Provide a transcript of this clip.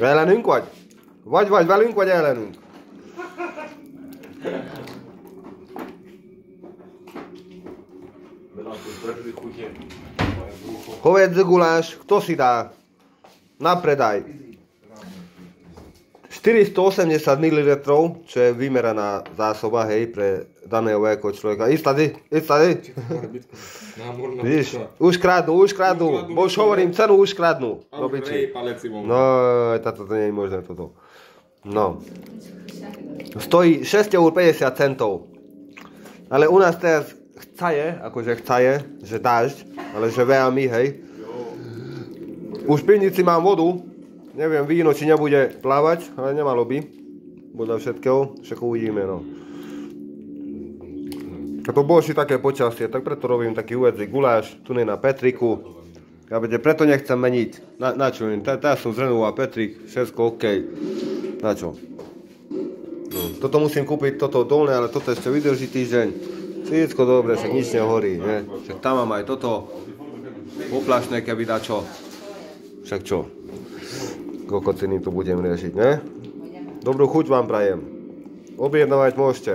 Ellenünk vagy? Vagy velünk, vagy ellenünk? Povedz guláš, kto si dá na predaj 480 ml, čo je vymeraná zásoba, hej, pre daného veľkého človeka. Ísť tady. Vidíš, už kradnú. Bo už hovorím, cenu už kradnú. No, táto to nie je možné toto. No. Stojí 6,50 €. Ale u nás teraz chcaje, že dážď, ale že veľmi, hej. Už v pivnici mám vodu, neviem, víno, či nebude plávať, ale nemalo by. Podľa všetkého, však uvidíme, no. A to bolo si také počasie, tak preto robím taký uvedzý guláš, tu nie na Petriku. Ja preto nechcem meniť. Na čo? Teraz som zrenúval Petrik, všetko OK. Na čo? No, toto musím kúpiť, toto dolné, ale toto ešte vydrží týždeň. Všetko dobre, však nič nehorí, ne? Však tam mám aj toto poplašné, keby dačo. Však čo? Kokociny tu budem riešiť, ne? Dobrú chuť vám prajem. Objednávať môžete.